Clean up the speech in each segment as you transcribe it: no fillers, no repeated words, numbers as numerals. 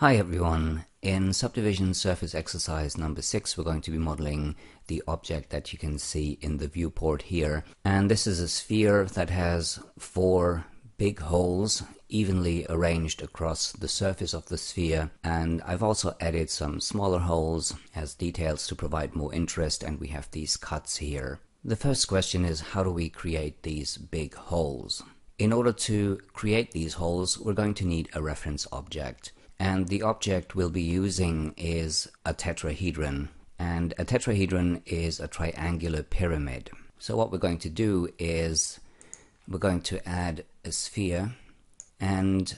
Hi everyone, in Subdivision Surface Exercise number 6 we're going to be modeling the object that you can see in the viewport here. And this is a sphere that has 4 big holes evenly arranged across the surface of the sphere, and I've also added some smaller holes as details to provide more interest, and we have these cuts here. The first question is, how do we create these big holes? In order to create these holes we're going to need a reference object. And the object we'll be using is a tetrahedron. And a tetrahedron is a triangular pyramid. So what we're going to do is we're going to add a sphere, and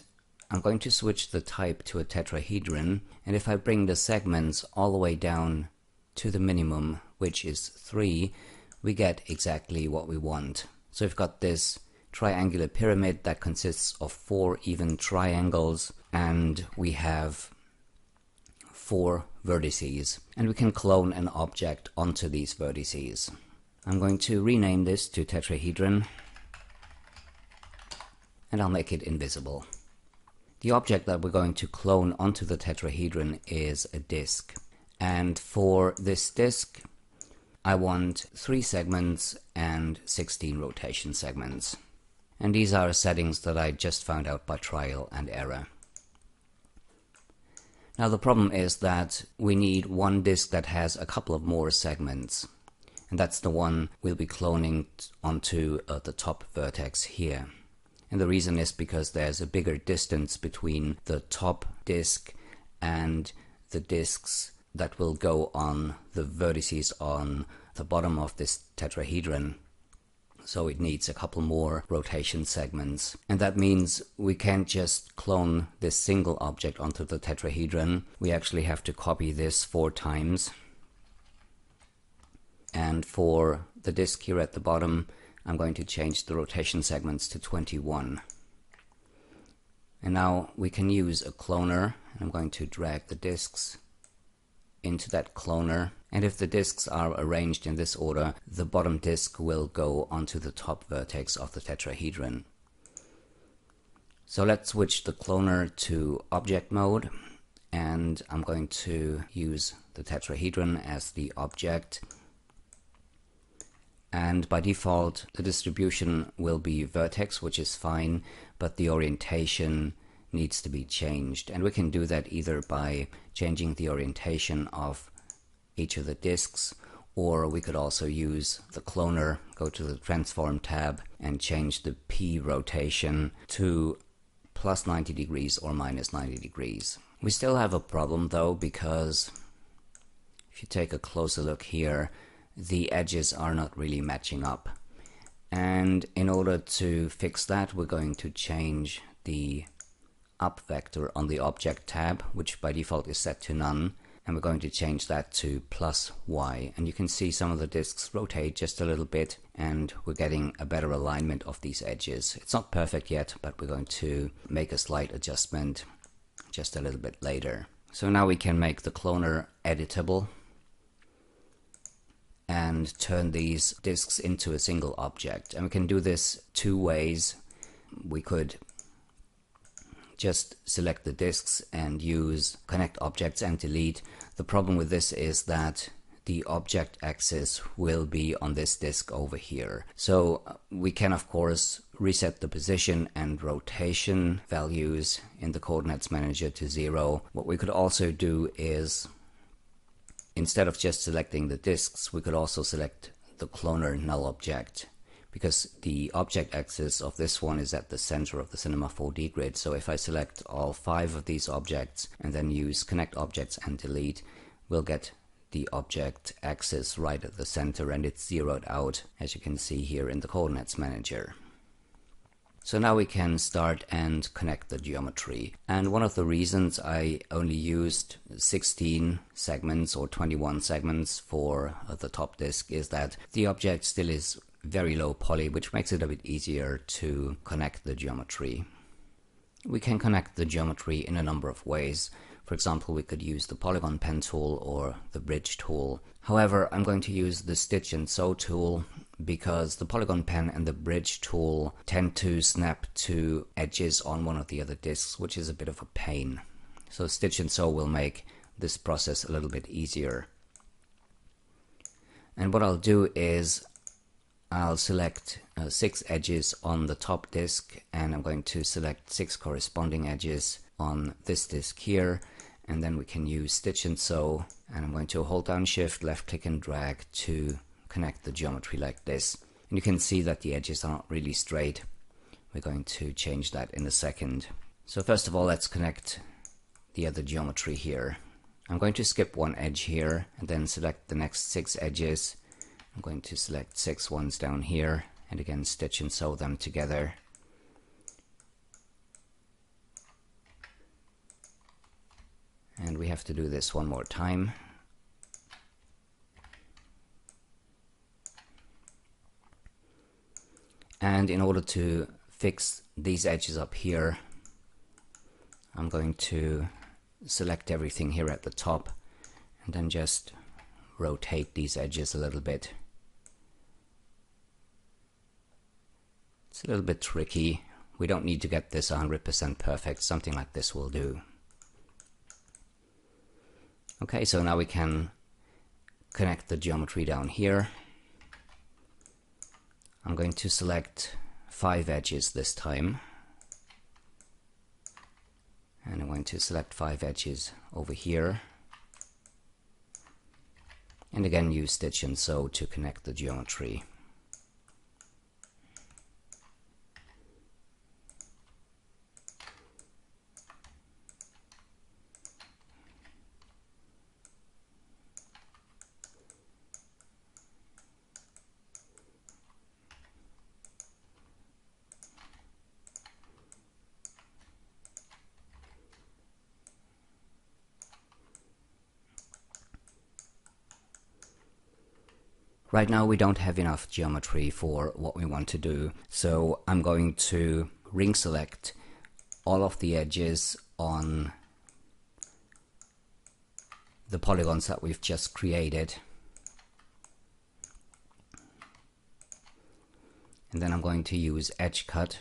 I'm going to switch the type to a tetrahedron. And if I bring the segments all the way down to the minimum, which is 3, we get exactly what we want. So we've got this triangular pyramid that consists of 4 even triangles, and we have 4 vertices, and we can clone an object onto these vertices. I'm going to rename this to tetrahedron, and I'll make it invisible. The object that we're going to clone onto the tetrahedron is a disk, and for this disk I want 3 segments and 16 rotation segments. And these are settings that I just found out by trial and error. Now the problem is that we need one disk that has a couple of more segments, and that's the one we'll be cloning onto the top vertex here. And the reason is because there's a bigger distance between the top disk and the disks that will go on the vertices on the bottom of this tetrahedron. So it needs a couple more rotation segments. And that means we can't just clone this single object onto the tetrahedron. We actually have to copy this 4 times. And for the disk here at the bottom, I'm going to change the rotation segments to 21. And now we can use a cloner. I'm going to drag the disks into that cloner, and if the disks are arranged in this order, the bottom disk will go onto the top vertex of the tetrahedron. So let's switch the cloner to object mode, and I'm going to use the tetrahedron as the object. And by default the distribution will be vertex, which is fine, but the orientation needs to be changed, and we can do that either by changing the orientation of each of the disks, or we could also use the cloner, go to the transform tab and change the P rotation to plus 90 degrees or minus 90 degrees. We still have a problem though, because if you take a closer look here, the edges are not really matching up, and in order to fix that we're going to change the up vector on the object tab, which by default is set to none, and we're going to change that to plus y. And you can see some of the disks rotate just a little bit, and we're getting a better alignment of these edges. It's not perfect yet, but we're going to make a slight adjustment just a little bit later. So now we can make the cloner editable and turn these disks into a single object. And we can do this 2 ways. We could just select the disks and use connect objects and delete. The problem with this is that the object axis will be on this disk over here. So we can of course reset the position and rotation values in the coordinates manager to 0. What we could also do is, instead of just selecting the disks, we could also select the cloner null object, because the object axis of this one is at the center of the Cinema 4D grid. So if I select all 5 of these objects and then use connect objects and delete, we'll get the object axis right at the center, and it's zeroed out, as you can see here in the coordinates manager. So now we can start and connect the geometry. And one of the reasons I only used 16 segments or 21 segments for the top disk is that the object still is very low poly, which makes it a bit easier to connect the geometry. We can connect the geometry in a number of ways. For example, we could use the Polygon pen tool or the bridge tool. However, I'm going to use the stitch and sew tool because the Polygon pen and the bridge tool tend to snap to edges on one of the other discs, which is a bit of a pain. So stitch and sew will make this process a little bit easier. And what I'll do is I'll select 6 edges on the top disk, and I'm going to select 6 corresponding edges on this disk here, and then we can use stitch and sew, and I'm going to hold down shift, left click and drag to connect the geometry like this. And you can see that the edges are not really straight. We're going to change that in a second. So first of all, let's connect the other geometry here. I'm going to skip one edge here and then select the next 6 edges. I'm going to select 6 ones down here and again stitch and sew them together. And we have to do this one more time. And in order to fix these edges up here, I'm going to select everything here at the top and then just rotate these edges a little bit. It's a little bit tricky. We don't need to get this 100% perfect. Something like this will do. Okay, so now we can connect the geometry down here. I'm going to select 5 edges this time. And I'm going to select 5 edges over here. And again use stitch and sew to connect the geometry. Right now we don't have enough geometry for what we want to do, so I'm going to ring select all of the edges on the polygons that we've just created. And then I'm going to use edge cut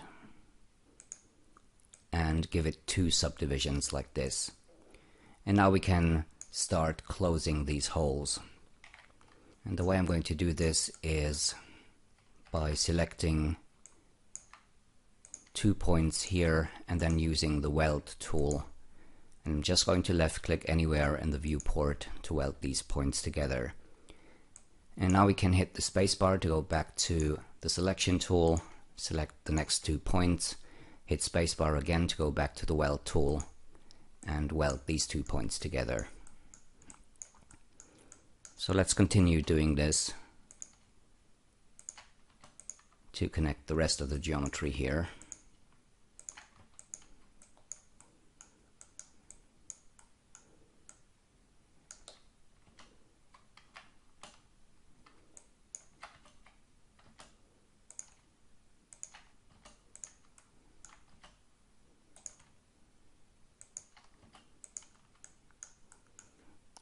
and give it 2 subdivisions like this. And now we can start closing these holes. And the way I'm going to do this is by selecting 2 points here and then using the weld tool. And I'm just going to left click anywhere in the viewport to weld these points together. And now we can hit the spacebar to go back to the selection tool, select the next 2 points, hit spacebar again to go back to the weld tool and weld these 2 points together. So let's continue doing this to connect the rest of the geometry here.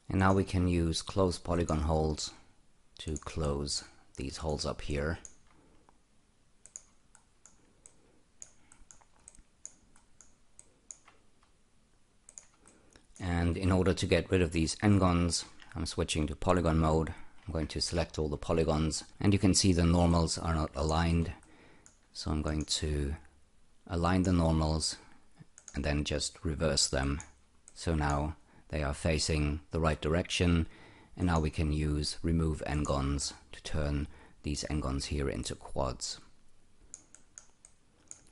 And now we can use close polygon holes to close these holes up here. And in order to get rid of these n-gons, I'm switching to polygon mode. I'm going to select all the polygons, and you can see the normals are not aligned. So I'm going to align the normals and then just reverse them. So now they are facing the right direction, and now we can use remove n-gons to turn these n-gons here into quads.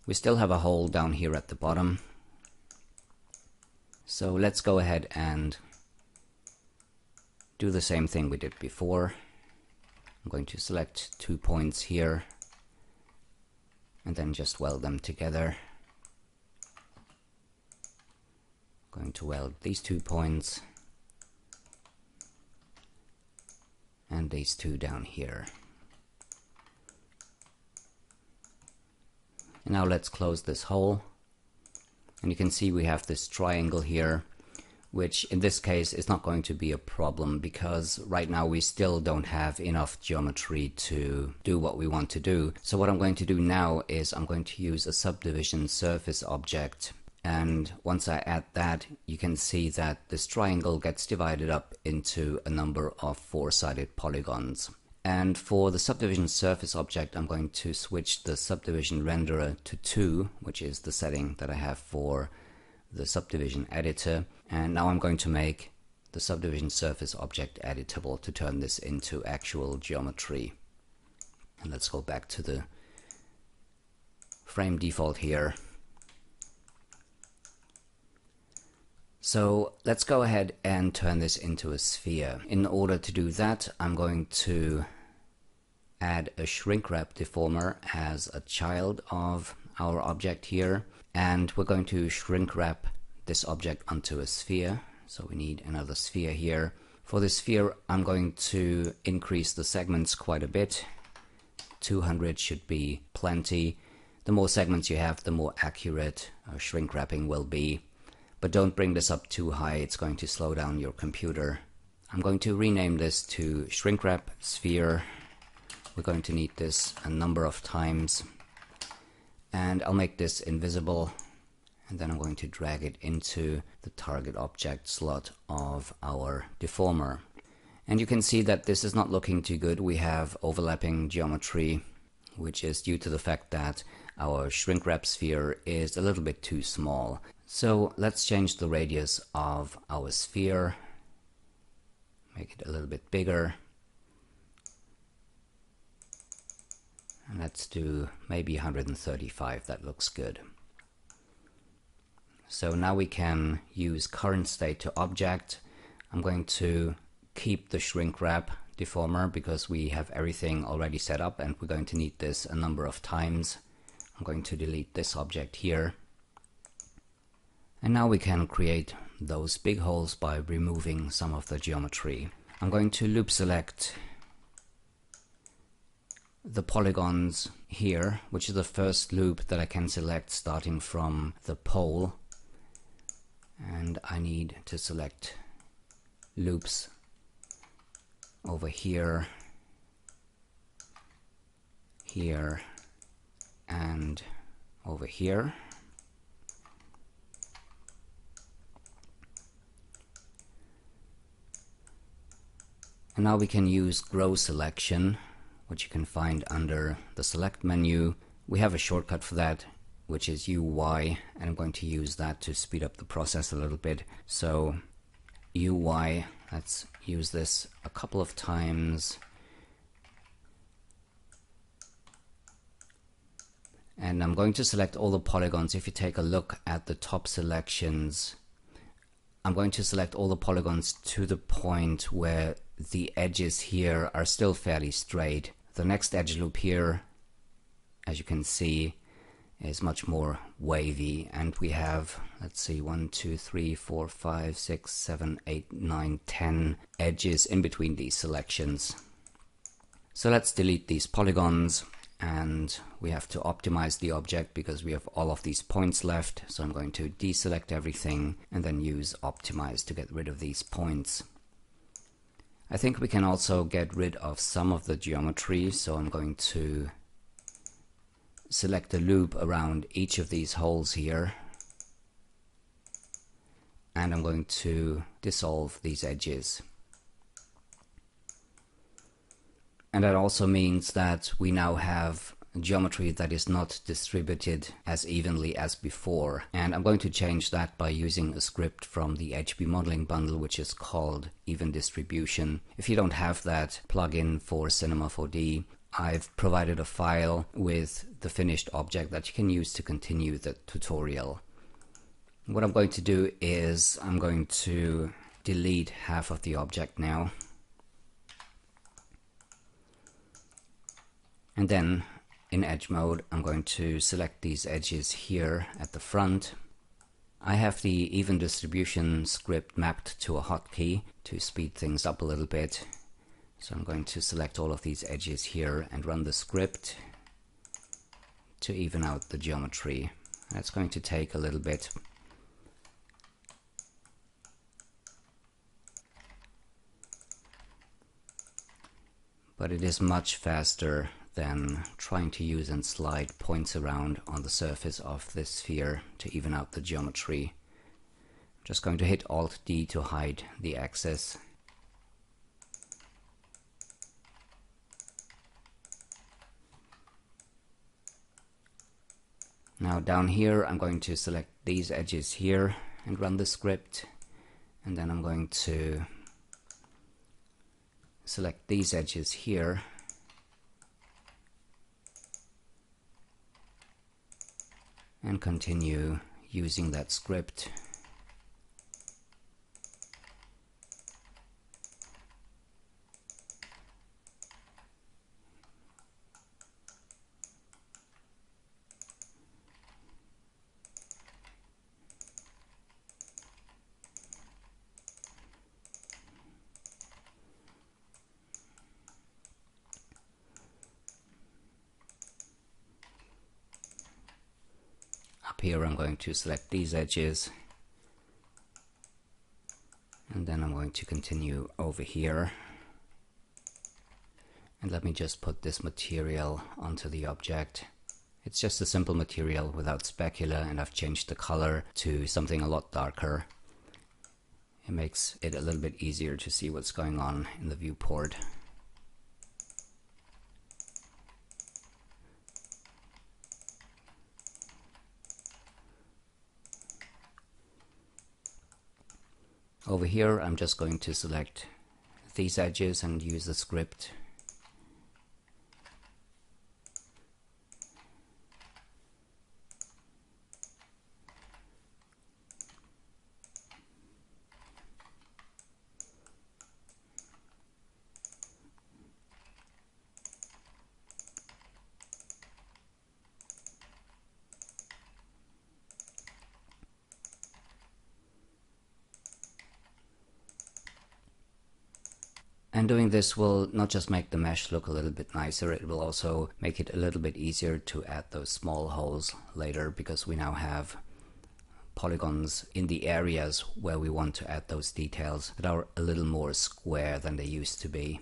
We still have a hole down here at the bottom, so let's go ahead and do the same thing we did before. I'm going to select 2 points here and then just weld them together. Going to weld these 2 points and these 2 down here. And now let's close this hole, and you can see we have this triangle here, which in this case is not going to be a problem because right now we still don't have enough geometry to do what we want to do. So what I'm going to do now is I'm going to use a subdivision surface object, And once I add that, you can see that this triangle gets divided up into a number of four-sided polygons. And for the subdivision surface object, I'm going to switch the subdivision renderer to 2, which is the setting that I have for the subdivision editor. And now I'm going to make the subdivision surface object editable to turn this into actual geometry. And let's go back to the frame default here. So let's go ahead and turn this into a sphere. In order to do that, I'm going to add a shrink wrap deformer as a child of our object here, and we're going to shrink wrap this object onto a sphere. So we need another sphere here. For this sphere, I'm going to increase the segments quite a bit. 200 should be plenty. The more segments you have, the more accurate shrink wrapping will be. But don't bring this up too high, it's going to slow down your computer. I'm going to rename this to shrink wrap sphere. We're going to need this a number of times. And I'll make this invisible. And then I'm going to drag it into the target object slot of our deformer. And you can see that this is not looking too good. We have overlapping geometry, which is due to the fact that our shrink wrap sphere is a little bit too small. So let's change the radius of our sphere, make it a little bit bigger, and let's do maybe 135, that looks good. So now we can use current state to object. I'm going to keep the shrink wrap deformer because we have everything already set up and we're going to need this a number of times. I'm going to delete this object here. And now we can create those big holes by removing some of the geometry. I'm going to loop select the polygons here, which is the first loop that I can select starting from the pole. And I need to select loops over here, here, and over here. And now we can use grow selection, which you can find under the select menu. We have a shortcut for that, which is UY, and I'm going to use that to speed up the process a little bit. So UY, let's use this a couple of times. And I'm going to select all the polygons. If you take a look at the top selections, I'm going to select all the polygons to the point where the edges here are still fairly straight. The next edge loop here, as you can see, is much more wavy, and we have, let's see, 1, 2, 3, 4, 5, 6, 7, 8, 9, 10 edges in between these selections. So let's delete these polygons, and we have to optimize the object because we have all of these points left. So I'm going to deselect everything and then use optimize to get rid of these points. I think we can also get rid of some of the geometry, so I'm going to select a loop around each of these holes here, and I'm going to dissolve these edges. And that also means that we now have geometry that is not distributed as evenly as before, and I'm going to change that by using a script from the HB modeling bundle, which is called even distribution. If you don't have that plugin for Cinema 4D, I've provided a file with the finished object that you can use to continue the tutorial. What I'm going to do is I'm going to delete half of the object now, and then in edge mode I'm going to select these edges here at the front. I have the even distribution script mapped to a hotkey to speed things up a little bit. So I'm going to select all of these edges here and run the script to even out the geometry. That's going to take a little bit. But it is much faster then trying to use and slide points around on the surface of this sphere to even out the geometry. Just going to hit Alt-D to hide the axis. Now down here I'm going to select these edges here and run the script, and then I'm going to select these edges here and continue using that script. Up here I'm going to select these edges, and then I'm going to continue over here, and let me just put this material onto the object. It's just a simple material without specular, and I've changed the color to something a lot darker. It makes it a little bit easier to see what's going on in the viewport. Over here I'm just going to select these edges and use the script. And doing this will not just make the mesh look a little bit nicer, it will also make it a little bit easier to add those small holes later, because we now have polygons in the areas where we want to add those details that are a little more square than they used to be.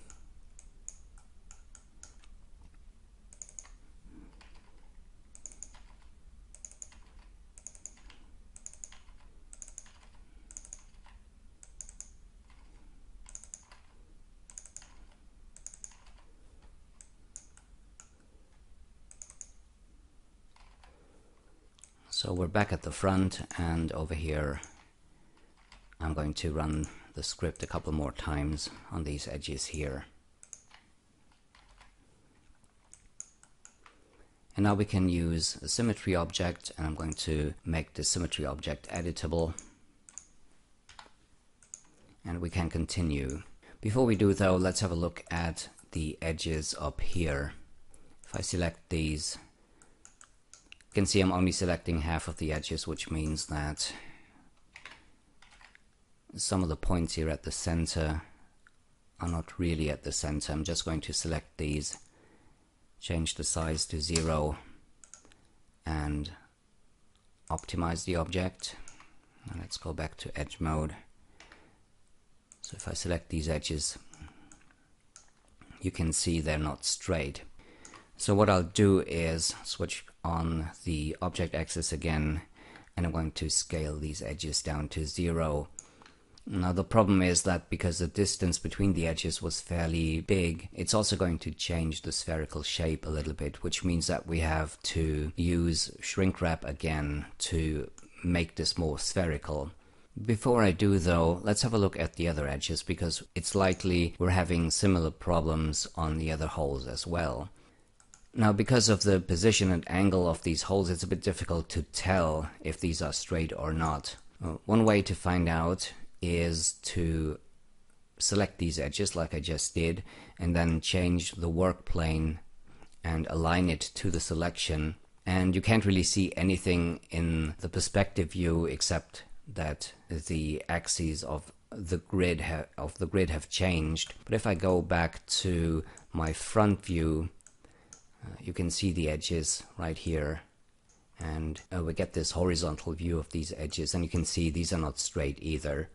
So we're back at the front, and over here I'm going to run the script a couple more times on these edges here. And now we can use a symmetry object, and I'm going to make the symmetry object editable. And we can continue. Before we do though, let's have a look at the edges up here. If I select these, you can see I'm only selecting half of the edges, which means that some of the points here at the center are not really at the center. I'm just going to select these, change the size to 0, and optimize the object. Now let's go back to edge mode. So if I select these edges, you can see they're not straight. So what I'll do is switch on the object axis again, and I'm going to scale these edges down to 0. Now the problem is that because the distance between the edges was fairly big, it's also going to change the spherical shape a little bit, which means that we have to use shrink wrap again to make this more spherical. Before I do though, let's have a look at the other edges, because it's likely we're having similar problems on the other holes as well. Now, because of the position and angle of these holes, it's a bit difficult to tell if these are straight or not. One way to find out is to select these edges like I just did, and then change the work plane and align it to the selection. And you can't really see anything in the perspective view except that the axes of the grid have changed. But if I go back to my front view, you can see the edges right here, and we get this horizontal view of these edges, and you can see these are not straight either.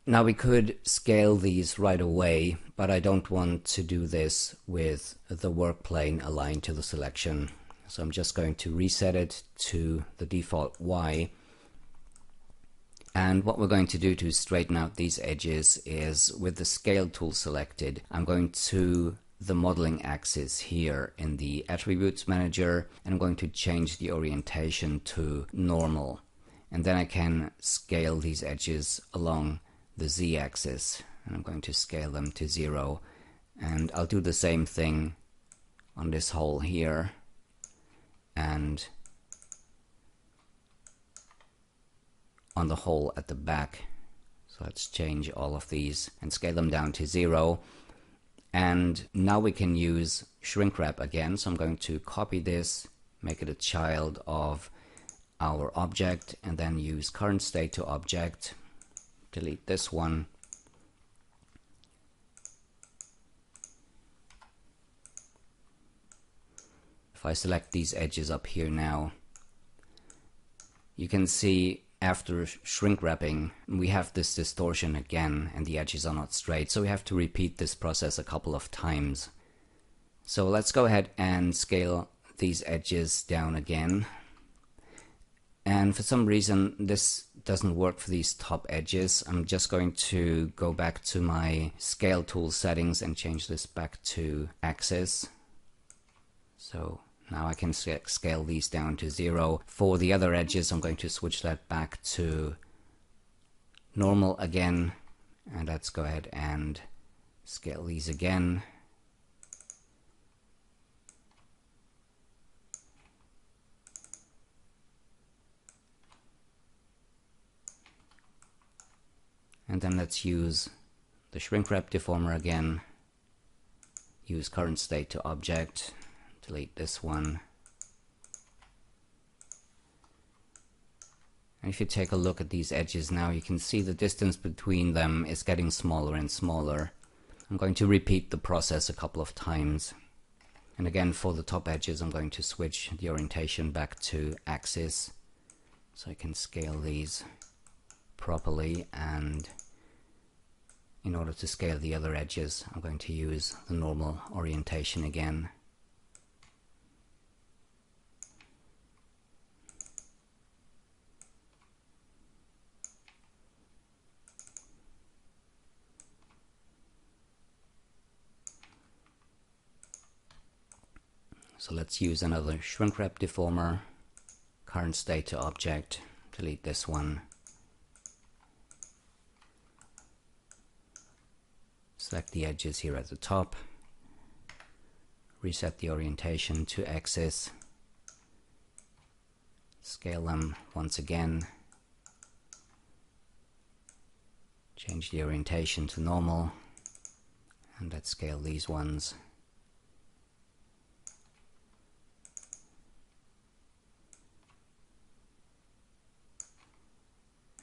Now we could scale these right away, but I don't want to do this with the work plane aligned to the selection. So I'm just going to reset it to the default Y. And what we're going to do to straighten out these edges is, with the scale tool selected, I'm going to the modeling axis here in the attributes manager, and I'm going to change the orientation to normal. And then I can scale these edges along the z-axis, and I'm going to scale them to 0. And I'll do the same thing on this hole here, and on the hole at the back. So let's change all of these and scale them down to 0. And now we can use shrink wrap again. So I'm going to copy this, make it a child of our object, and then use current state to object, delete this one. If I select these edges up here now, you can see after shrink wrapping we have this distortion again and the edges are not straight, so we have to repeat this process a couple of times. So let's go ahead and scale these edges down again. And for some reason this doesn't work for these top edges. I'm just going to go back to my scale tool settings and change this back to axis. So now I can scale these down to 0. For the other edges I'm going to switch that back to normal again, and let's go ahead and scale these again. And then let's use the shrink wrap deformer again, use current state to object, delete this one. And if you take a look at these edges now, you can see the distance between them is getting smaller and smaller. I'm going to repeat the process a couple of times. And again, for the top edges I'm going to switch the orientation back to axis so I can scale these properly, and in order to scale the other edges I'm going to use the normal orientation again. So let's use another shrink wrap deformer, current state to object, delete this one. Select the edges here at the top, reset the orientation to axis, scale them once again, change the orientation to normal, and let's scale these ones.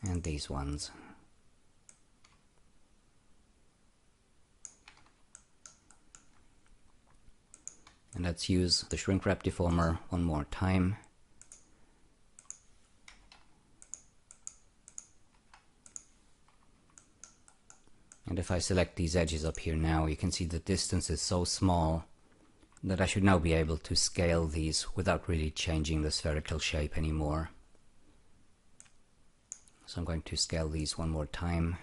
And these ones. And let's use the shrink wrap deformer one more time. And if I select these edges up here now, you can see the distance is so small that I should now be able to scale these without really changing the spherical shape anymore. So I'm going to scale these one more time.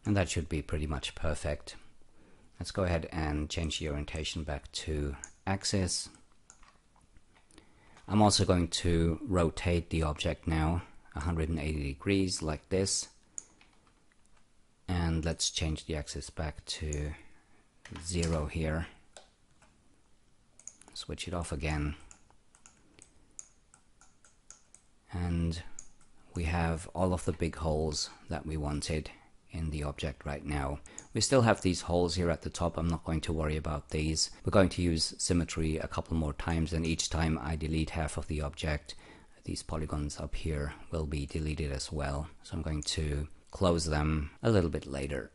And that should be pretty much perfect. Let's go ahead and change the orientation back to axis. I'm also going to rotate the object now 180 degrees like this. And let's change the axis back to 0 here. Switch it off again. And we have all of the big holes that we wanted in the object right now. We still have these holes here at the top. I'm not going to worry about these. We're going to use symmetry a couple more times, and each time I delete half of the object, these polygons up here will be deleted as well. So I'm going to close them a little bit later.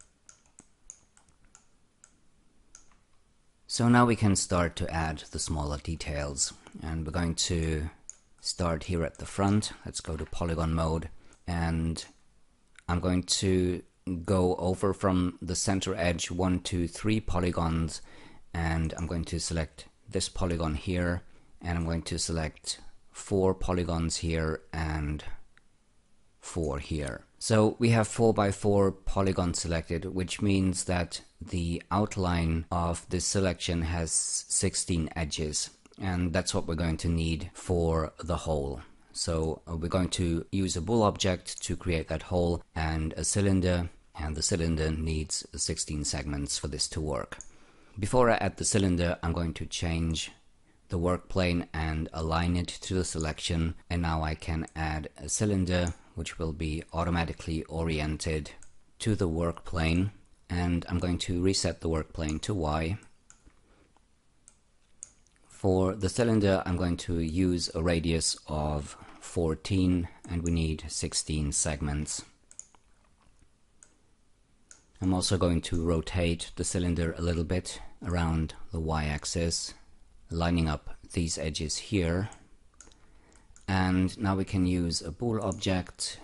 So now we can start to add the smaller details, and we're going to start here at the front. Let's go to polygon mode, and I'm going to go over from the center edge 1, 2, 3 polygons, and I'm going to select this polygon here, and I'm going to select 4 polygons here and 4 here. So we have 4 by 4 polygons selected, which means that the outline of this selection has 16 edges, and that's what we're going to need for the hole. So we're going to use a bool object to create that hole and a cylinder, and the cylinder needs 16 segments for this to work. Before I add the cylinder, I'm going to change the work plane and align it to the selection, and now I can add a cylinder which will be automatically oriented to the work plane, and I'm going to reset the work plane to Y. For the cylinder, I'm going to use a radius of 14, and we need 16 segments. I'm also going to rotate the cylinder a little bit around the Y-axis, lining up these edges here. And now we can use a bool object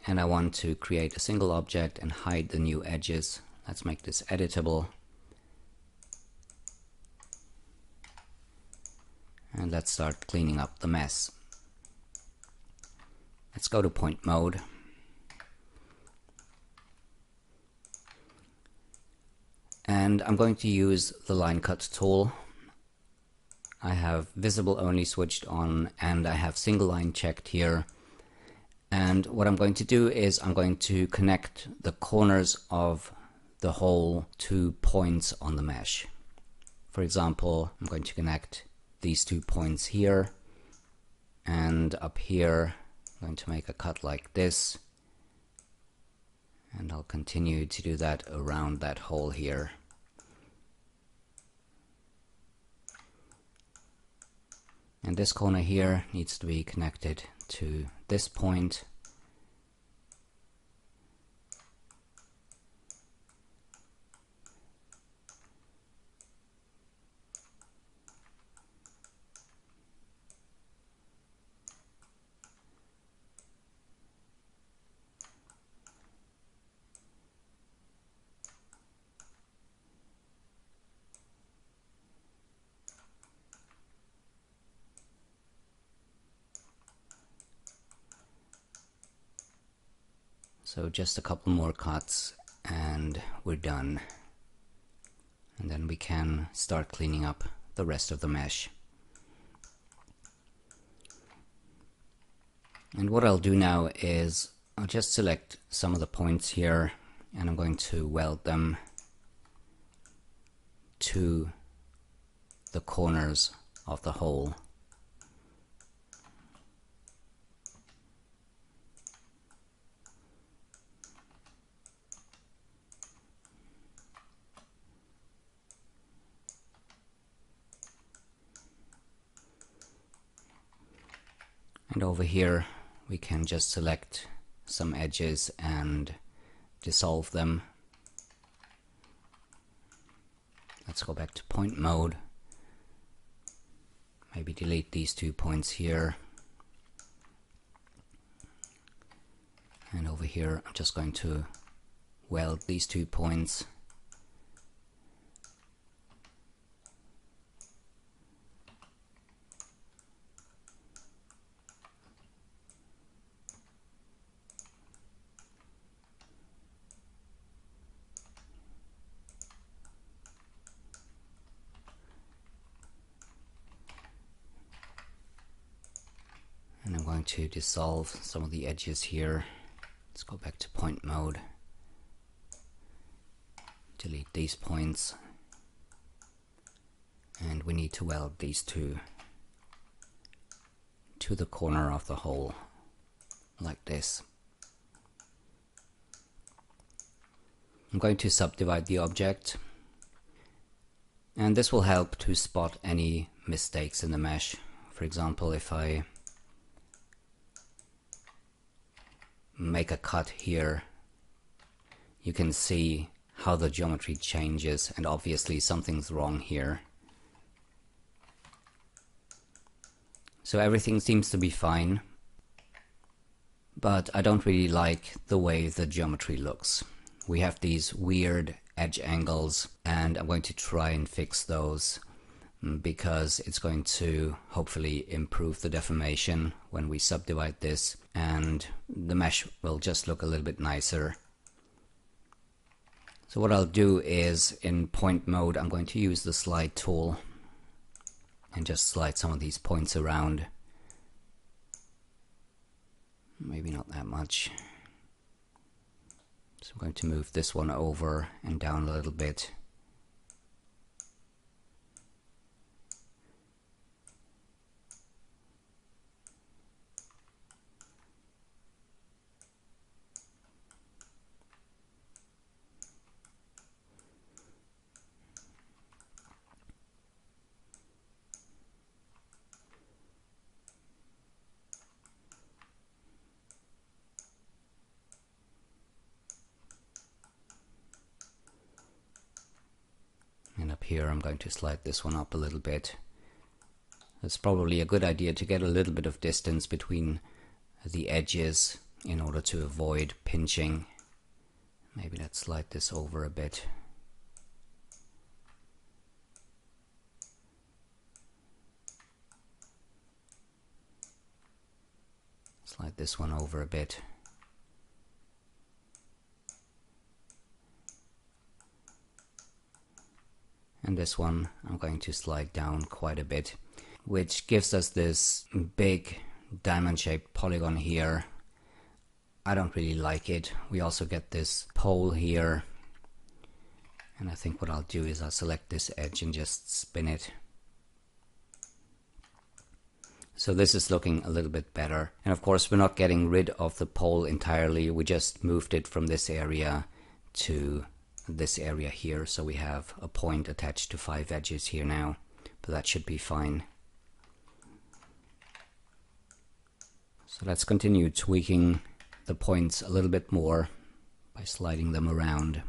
and I want to create a single object and hide the new edges. Let's make this editable, and let's start cleaning up the mess. Let's go to point mode, and I'm going to use the line cut tool. I have visible only switched on, and I have single line checked here. And what I'm going to do is I'm going to connect the corners of the hole to points on the mesh. For example, I'm going to connect these 2 points here, and up here I'm going to make a cut like this, and I'll continue to do that around that hole here. And this corner here needs to be connected to this point. So just a couple more cuts and we're done. And then we can start cleaning up the rest of the mesh. And what I'll do now is I'll just select some of the points here, and I'm going to weld them to the corners of the hole. And over here we can just select some edges and dissolve them. Let's go back to point mode. Maybe delete these 2 points here. And over here I'm just going to weld these 2 points. And I'm going to dissolve some of the edges here. Let's go back to point mode. Delete these points. And we need to weld these 2 to the corner of the hole, like this. I'm going to subdivide the object, and this will help to spot any mistakes in the mesh. For example, if I make a cut here, you can see how the geometry changes, and obviously something's wrong here. So everything seems to be fine, but I don't really like the way the geometry looks. We have these weird edge angles, and I'm going to try and fix those because it's going to hopefully improve the deformation when we subdivide this, and the mesh will just look a little bit nicer. So what I'll do is, in point mode, I'm going to use the slide tool and just slide some of these points around. Maybe not that much. So I'm going to move this one over and down a little bit. And up here I'm going to slide this one up a little bit. It's probably a good idea to get a little bit of distance between the edges in order to avoid pinching. Maybe let's slide this over a bit. Slide this one over a bit. And this one I'm going to slide down quite a bit, which gives us this big diamond-shaped polygon here. I don't really like it. We also get this pole here, and I think what I'll do is I'll select this edge and just spin it. So this is looking a little bit better. And of course we're not getting rid of the pole entirely, we just moved it from this area to this area here, so we have a point attached to 5 edges here now, but that should be fine. So let's continue tweaking the points a little bit more by sliding them around.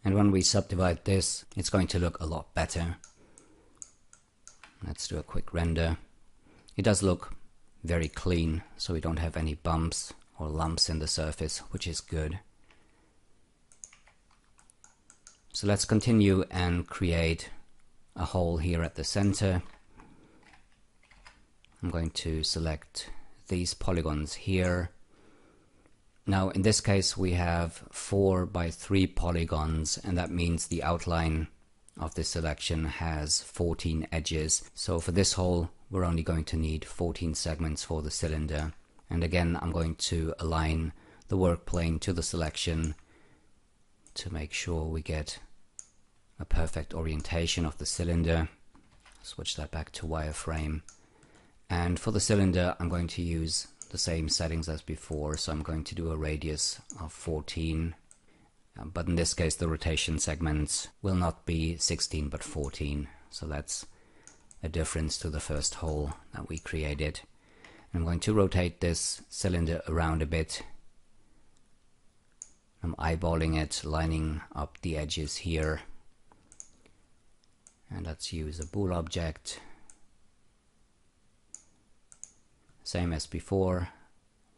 And when we subdivide this, it's going to look a lot better. Let's do a quick render. It does look very clean, so we don't have any bumps or lumps in the surface, which is good. So let's continue and create a hole here at the center. I'm going to select these polygons here. Now in this case we have 4 by 3 polygons, and that means the outline of this selection has 14 edges. So for this hole we're only going to need 14 segments for the cylinder. And again I'm going to align the work plane to the selection to make sure we get a perfect orientation of the cylinder. Switch that back to wireframe. And for the cylinder I'm going to use the same settings as before, so I'm going to do a radius of 14, but in this case the rotation segments will not be 16 but 14, so that's a difference to the first hole that we created. I'm going to rotate this cylinder around a bit. I'm eyeballing it, lining up the edges here, and let's use a bool object. Same as before,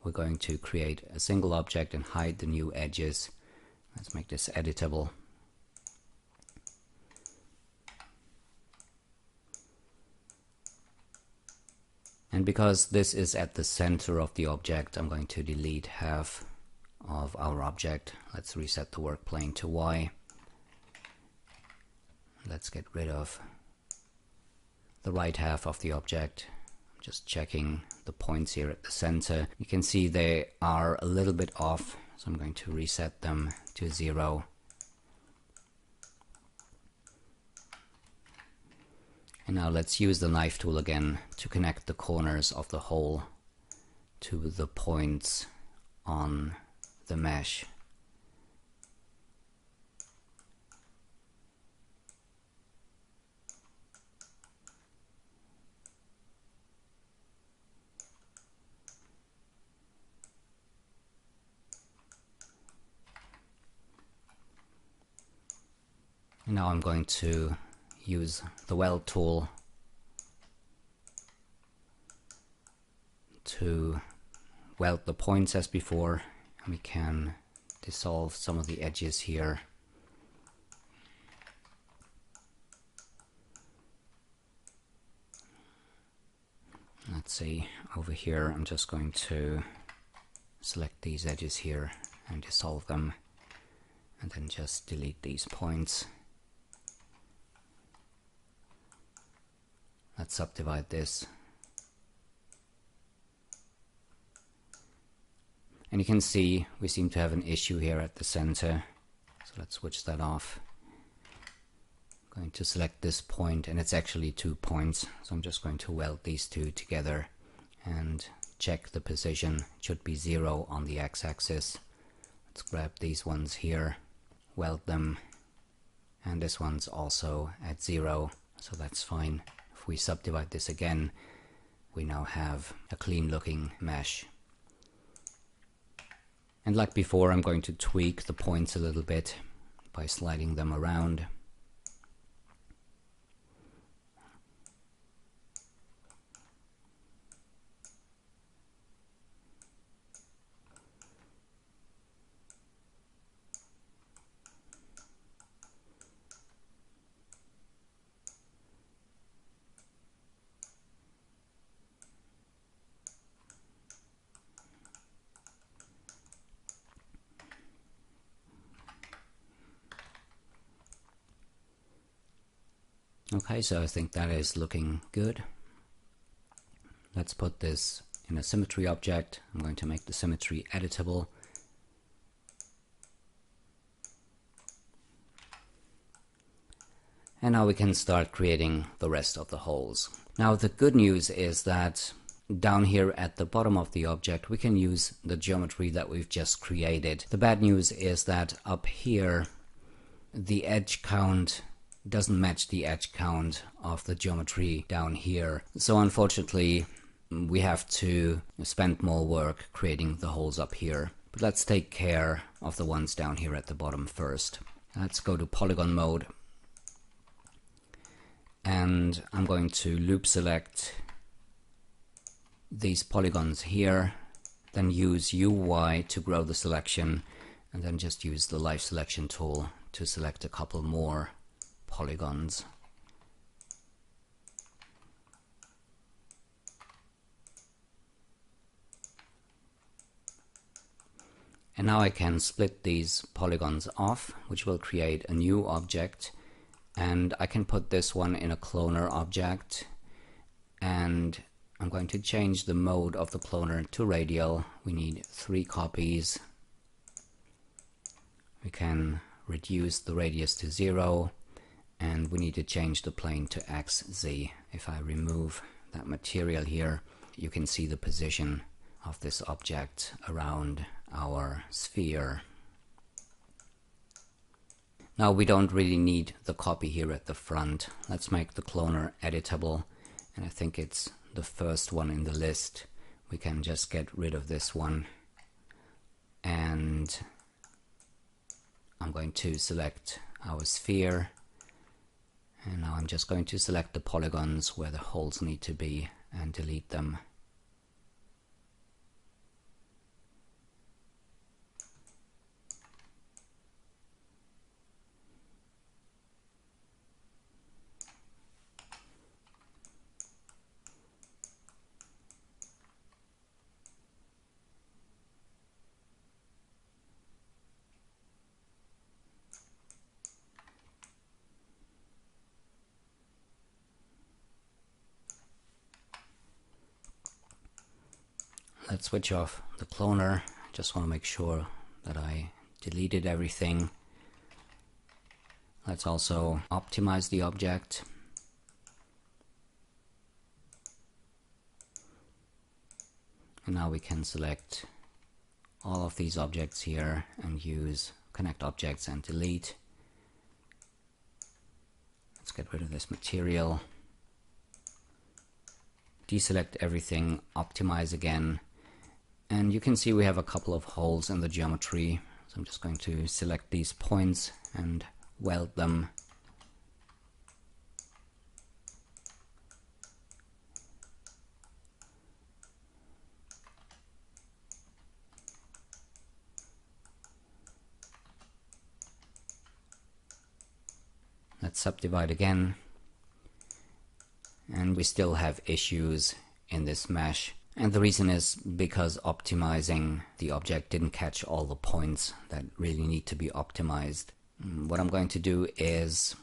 we're going to create a single object and hide the new edges. Let's make this editable. And because this is at the center of the object, I'm going to delete half of our object. Let's reset the work plane to Y. Let's get rid of the right half of the object. Just checking the points here at the center. You can see they are a little bit off, so I'm going to reset them to 0. And now let's use the knife tool again to connect the corners of the hole to the points on the mesh. Now I'm going to use the weld tool to weld the points as before, and we can dissolve some of the edges here. Let's see, over here I'm just going to select these edges here and dissolve them, and then just delete these points. Let's subdivide this. And you can see we seem to have an issue here at the center. So let's switch that off. I'm going to select this point, and it's actually 2 points. So I'm just going to weld these two together and check the position. It should be 0 on the x-axis. Let's grab these ones here, weld them, and this one's also at 0, so that's fine. If we subdivide this again, we now have a clean looking mesh. And like before, I'm going to tweak the points a little bit by sliding them around. Okay, so I think that is looking good. Let's put this in a symmetry object. I'm going to make the symmetry editable. And now we can start creating the rest of the holes. Now the good news is that down here at the bottom of the object we can use the geometry that we've just created. The bad news is that up here the edge count doesn't match the edge count of the geometry down here. So unfortunately we have to spend more work creating the holes up here. But let's take care of the ones down here at the bottom first. Let's go to Polygon mode. And I'm going to loop select these polygons here, then use UY to grow the selection, and then just use the live selection tool to select a couple more polygons. And now I can split these polygons off, which will create a new object, and I can put this one in a cloner object, and I'm going to change the mode of the cloner to radial. We need 3 copies. We can reduce the radius to 0, and we need to change the plane to XZ. If I remove that material here, you can see the position of this object around our sphere. Now we don't really need the copy here at the front. Let's make the cloner editable, and I think it's the first one in the list. We can just get rid of this one, and I'm going to select our sphere, and now I'm just going to select the polygons where the holes need to be and delete them. Let's switch off the cloner. Just want to make sure that I deleted everything. Let's also optimize the object. And now we can select all of these objects here and use connect objects and delete. Let's get rid of this material. Deselect everything, optimize again. And you can see we have a couple of holes in the geometry. So I'm just going to select these points and weld them. Let's subdivide again. And we still have issues in this mesh. And the reason is because optimizing the object didn't catch all the points that really need to be optimized. What I'm going to do is,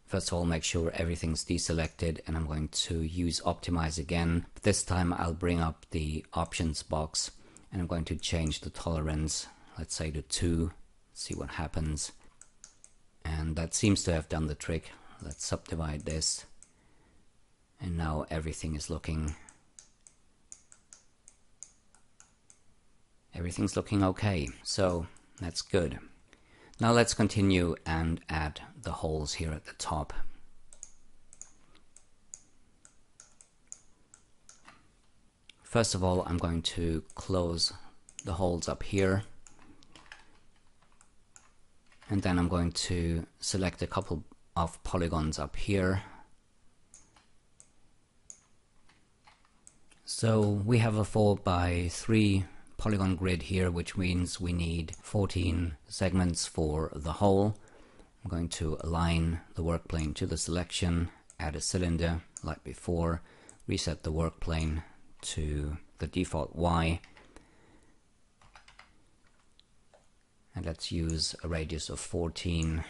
first of all, make sure everything's deselected, and I'm going to use optimize again. But this time I'll bring up the options box and I'm going to change the tolerance, let's say to 2, see what happens. And that seems to have done the trick. Let's subdivide this. And now everything is looking okay. So that's good. Now let's continue and add the holes here at the top. First of all, I'm going to close the holes up here. And then I'm going to select a couple of polygons up here. So we have a 4x3 polygon grid here, which means we need 14 segments for the hole. I'm going to align the work plane to the selection, add a cylinder like before, reset the work plane to the default Y, and let's use a radius of 14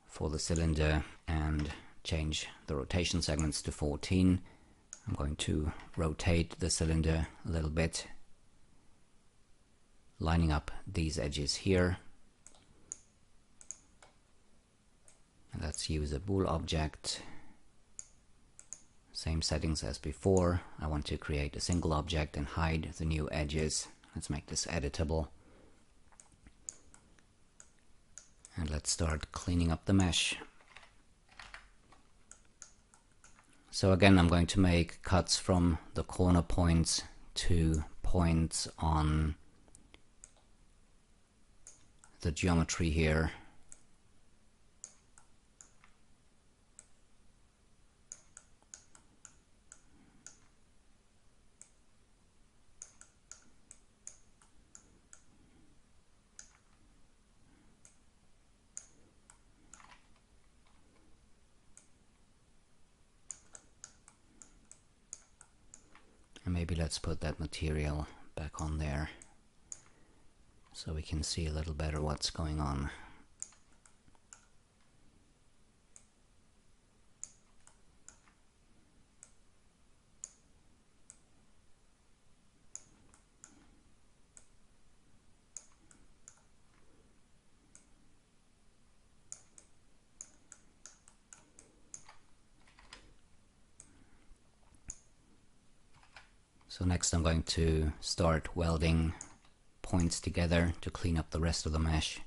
for the cylinder and change the rotation segments to 14. I'm going to rotate the cylinder a little bit, lining up these edges here. And let's use a bool object. Same settings as before. I want to create a single object and hide the new edges. Let's make this editable. And let's start cleaning up the mesh. So again, I'm going to make cuts from the corner points to points on the geometry here. And maybe let's put that material back on there so we can see a little better what's going on. So next I'm going to start welding points together to clean up the rest of the mesh.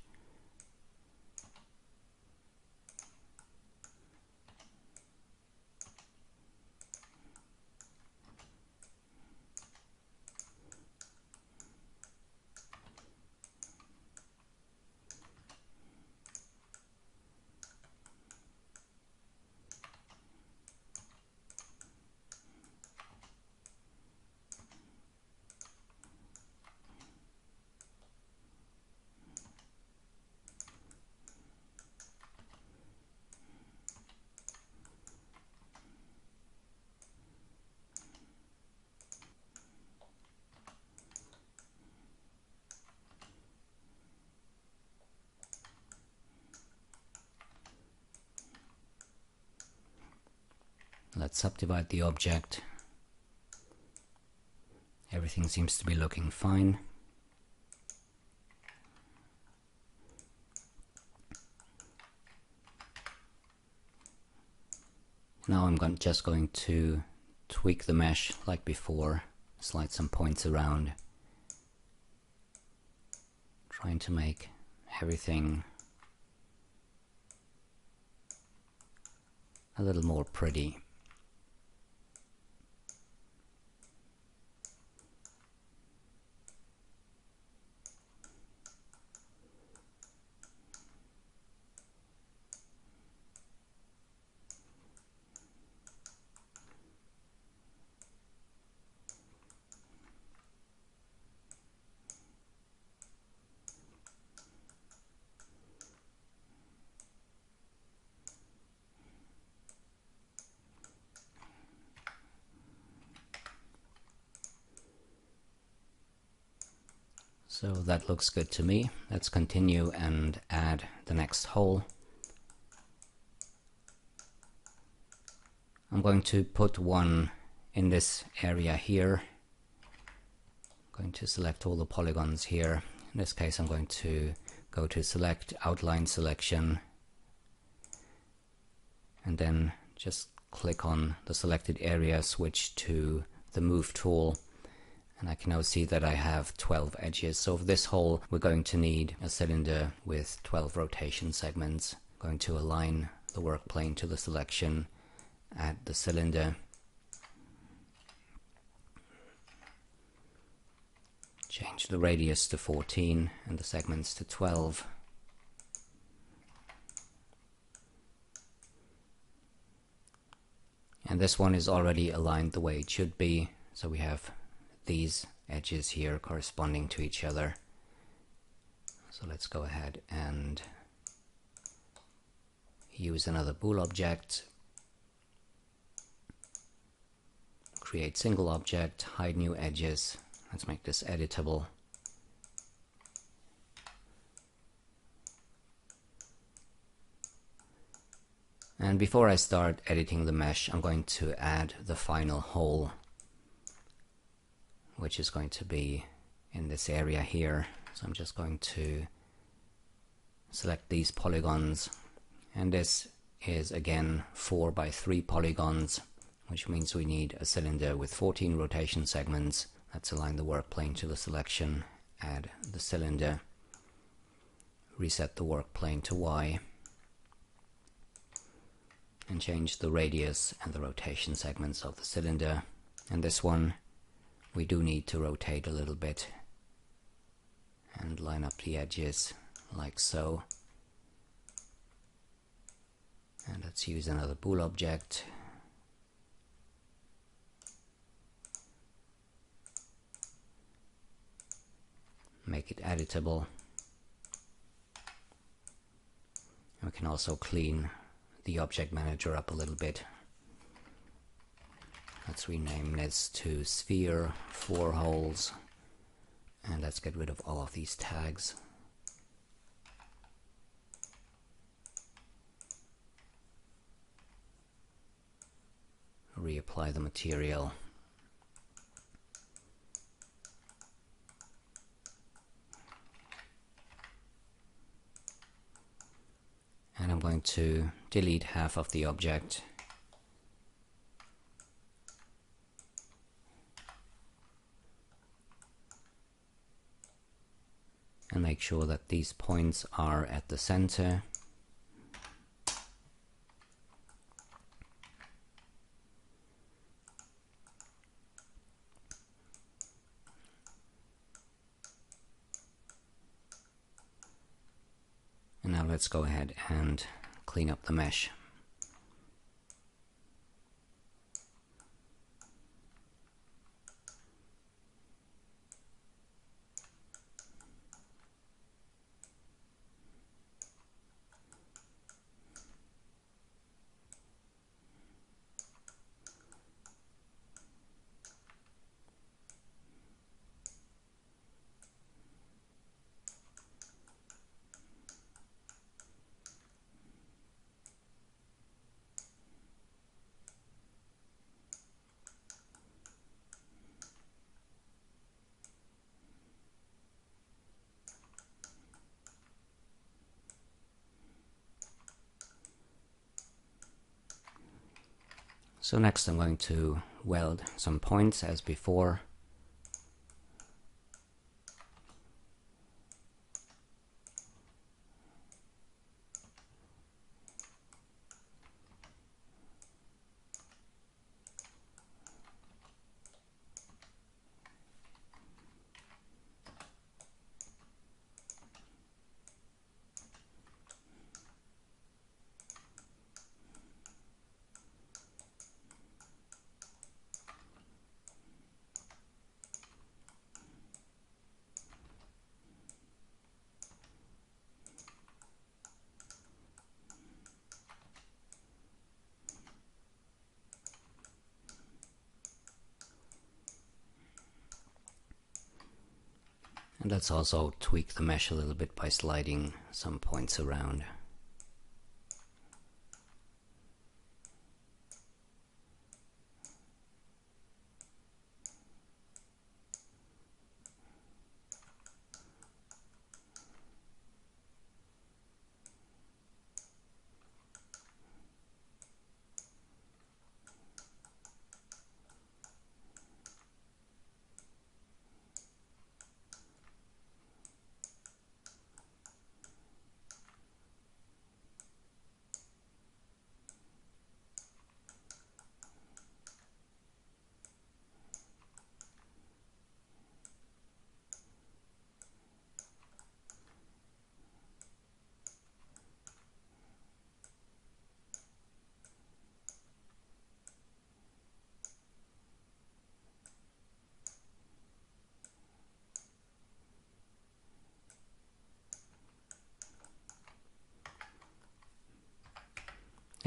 Let's subdivide the object. Everything seems to be looking fine. Now I'm just going to tweak the mesh like before, slide some points around, trying to make everything a little more pretty. So that looks good to me. Let's continue and add the next hole. I'm going to put one in this area here. I'm going to select all the polygons here. In this case I'm going to go to Select, Outline Selection, and then just click on the selected area, switch to the Move tool, and I can now see that I have 12 edges. So for this hole we're going to need a cylinder with 12 rotation segments. I'm going to align the work plane to the selection, add the cylinder, change the radius to 14 and the segments to 12. And this one is already aligned the way it should be, so we have these edges here corresponding to each other. So let's go ahead and use another bool object, create single object, hide new edges. Let's make this editable. And before I start editing the mesh, I'm going to add the final hole, which is going to be in this area here. So I'm just going to select these polygons, and this is again 4 by 3 polygons, which means we need a cylinder with 14 rotation segments. Let's align the work plane to the selection, add the cylinder, reset the work plane to Y, and change the radius and the rotation segments of the cylinder. And this one we do need to rotate a little bit and line up the edges like so. And let's use another bool object. Make it editable. And we can also clean the object manager up a little bit. Let's rename this to Sphere 4 holes, and let's get rid of all of these tags. Reapply the material. And I'm going to delete half of the object. And make sure that these points are at the center. And now let's go ahead and clean up the mesh. So next I'm going to weld some points as before. And let's also tweak the mesh a little bit by sliding some points around.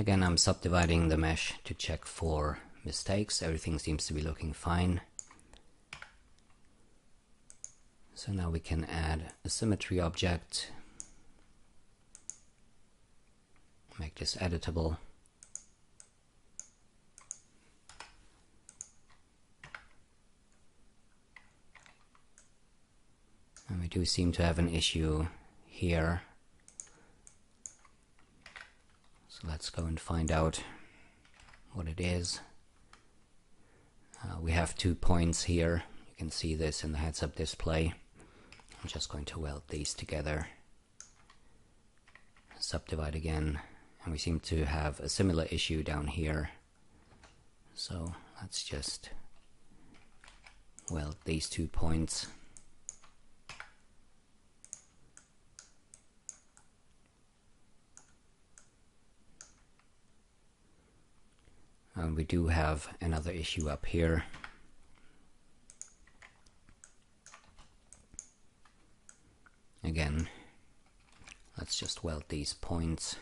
Again, I'm subdividing the mesh to check for mistakes. Everything seems to be looking fine. So now we can add a symmetry object, make this editable. And we do seem to have an issue here. So let's go and find out what it is. We have 2 points here. You can see this in the heads-up display. I'm just going to weld these together. Subdivide again. And we seem to have a similar issue down here. So let's just weld these 2 points. And we do have another issue up here. Again, let's just weld these points.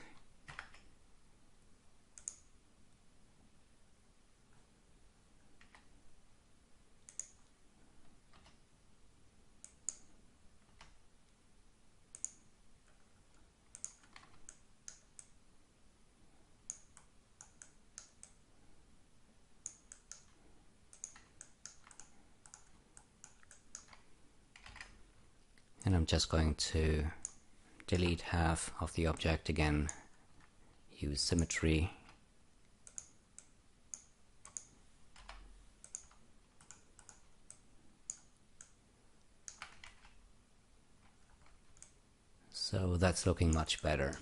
And I'm just going to delete half of the object again, use symmetry. So that's looking much better.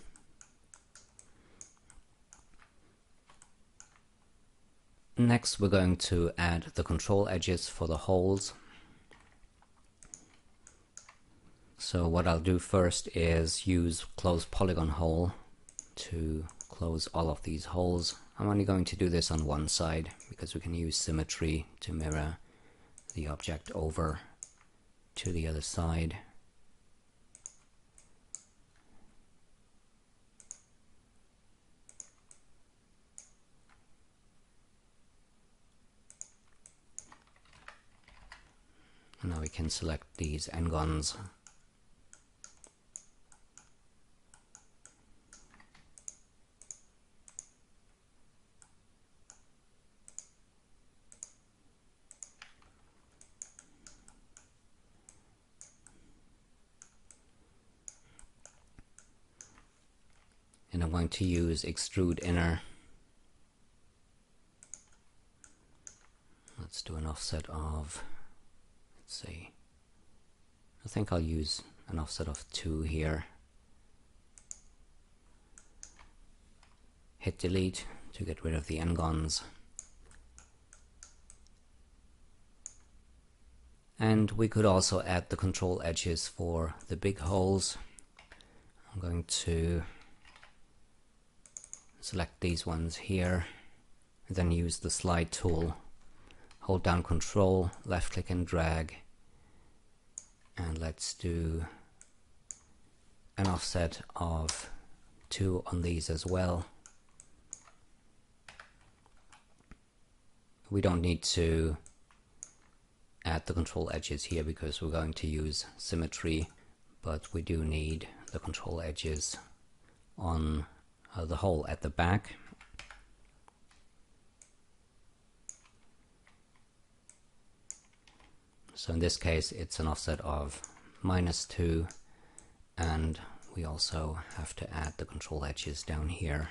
Next we're going to add the control edges for the holes. So what I'll do first is use close polygon hole to close all of these holes. I'm only going to do this on one side because we can use symmetry to mirror the object over to the other side. And now we can select these n-gons. And I'm going to use extrude inner let's do an offset of, let's see, I think I'll use an offset of 2 here. Hit delete to get rid of the n-gons. And we could also add the control edges for the big holes. I'm going to select these ones here, and then use the slide tool. Hold down Control, left click and drag. And let's do an offset of 2 on these as well. We don't need to add the control edges here because we're going to use symmetry, but we do need the control edges on the hole at the back. So in this case it's an offset of -2, and we also have to add the control edges down here.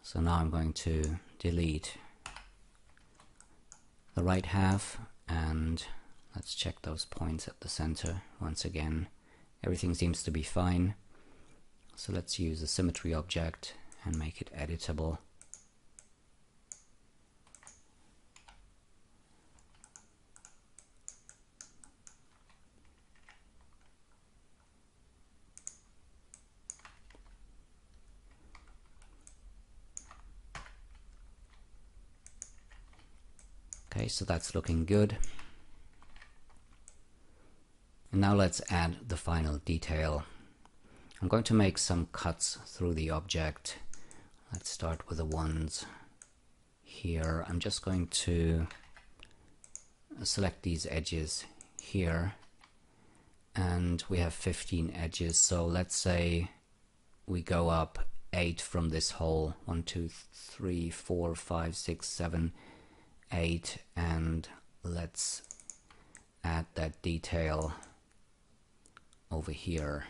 So now I'm going to delete the right half, and let's check those points at the center once again. Everything seems to be fine. So let's use a symmetry object and make it editable. Okay, so that's looking good. And now let's add the final detail. I'm going to make some cuts through the object. Let's start with the ones here. I'm just going to select these edges here, and we have 15 edges. So let's say we go up 8 from this hole. 1, 2, 3, 4, 5, 6, 7, 8, and let's add that detail over here.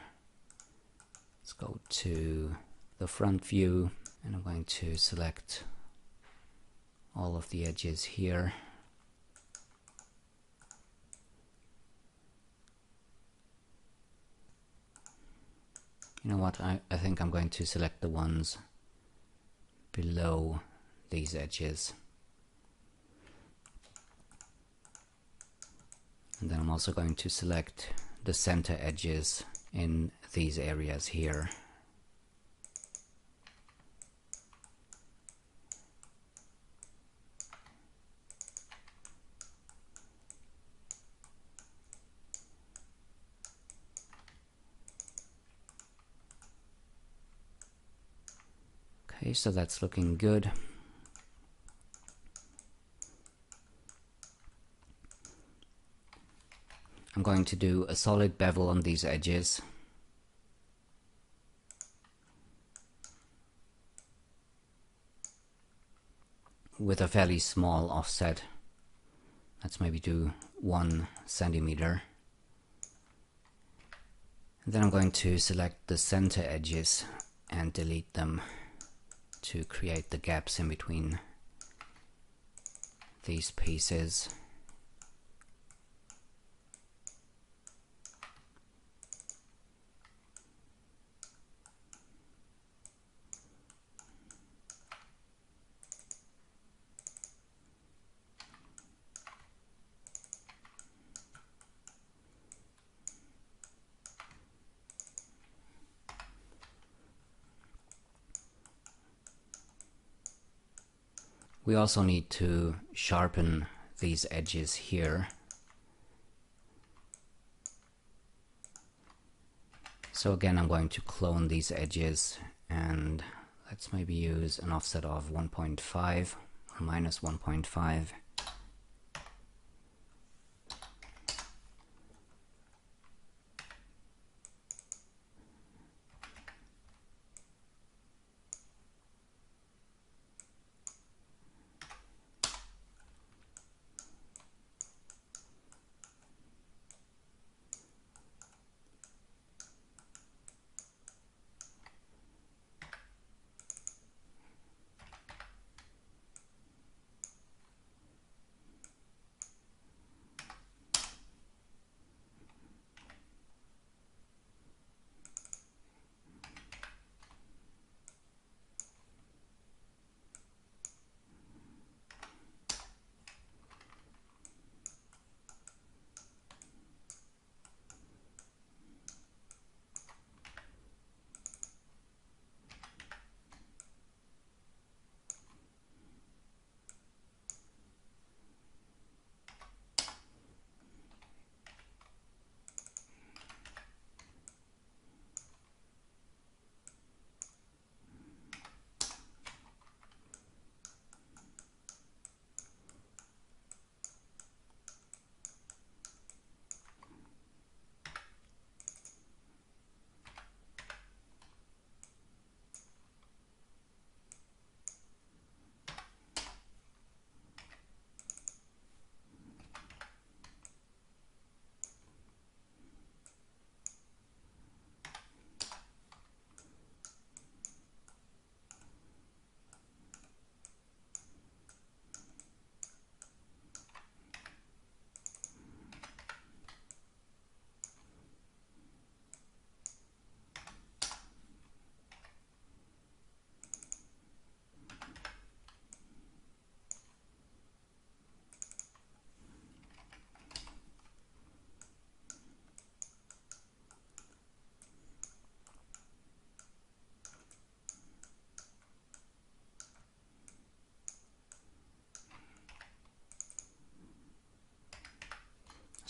Let's go to the front view, and I'm going to select all of the edges here. You know what, I think I'm going to select the ones below these edges. And then I'm also going to select the center edges in these areas here. Okay, so that's looking good. I'm going to do a solid bevel on these edges. With a fairly small offset. Let's maybe do 1 centimeter. And then I'm going to select the center edges and delete them to create the gaps in between these pieces. We also need to sharpen these edges here. So again, I'm going to clone these edges, and let's maybe use an offset of 1.5 or -1.5.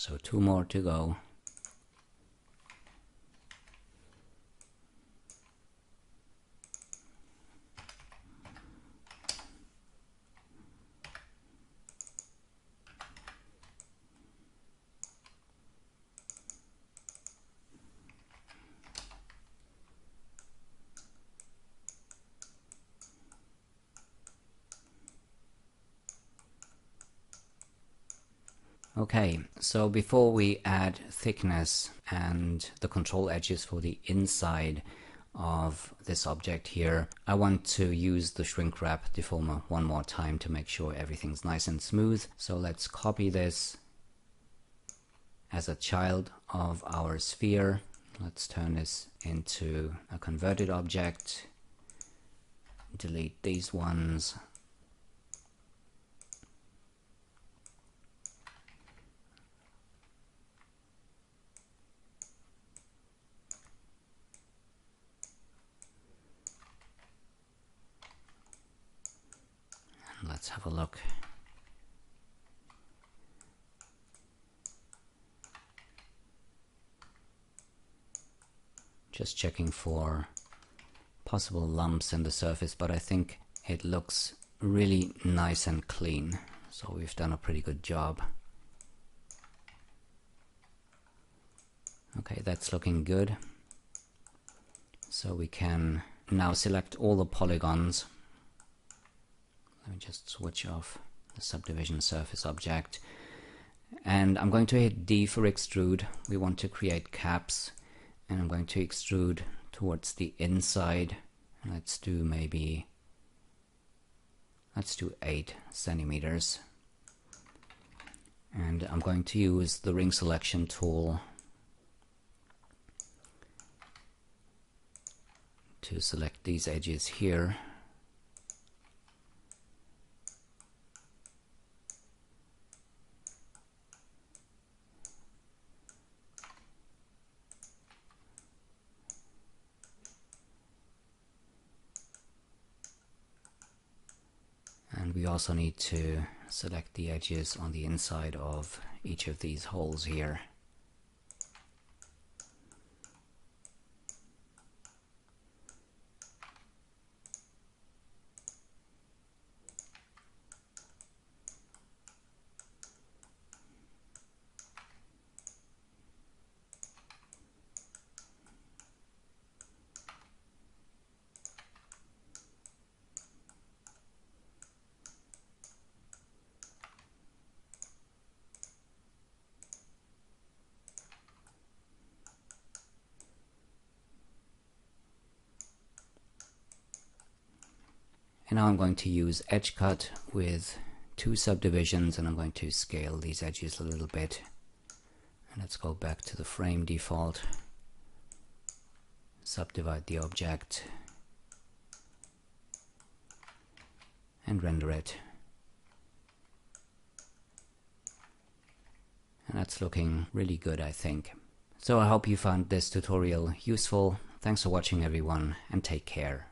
So 2 more to go. Okay, so before we add thickness and the control edges for the inside of this object here, I want to use the shrink wrap deformer one more time to make sure everything's nice and smooth. So let's copy this as a child of our sphere. Let's turn this into a converted object. Delete these ones. Let's have a look. Just checking for possible lumps in the surface, but I think it looks really nice and clean. So we've done a pretty good job. Okay, that's looking good. So we can now select all the polygons. Let me just switch off the subdivision surface object. And I'm going to hit D for extrude. We want to create caps. And I'm going to extrude towards the inside. Let's do 8 centimeters. And I'm going to use the ring selection tool to select these edges here. And we also need to select the edges on the inside of each of these holes here. And now I'm going to use edge cut with 2 subdivisions, and I'm going to scale these edges a little bit. And let's go back to the frame default, subdivide the object, and render it. And that's looking really good, I think. So I hope you found this tutorial useful. Thanks for watching, everyone, and take care.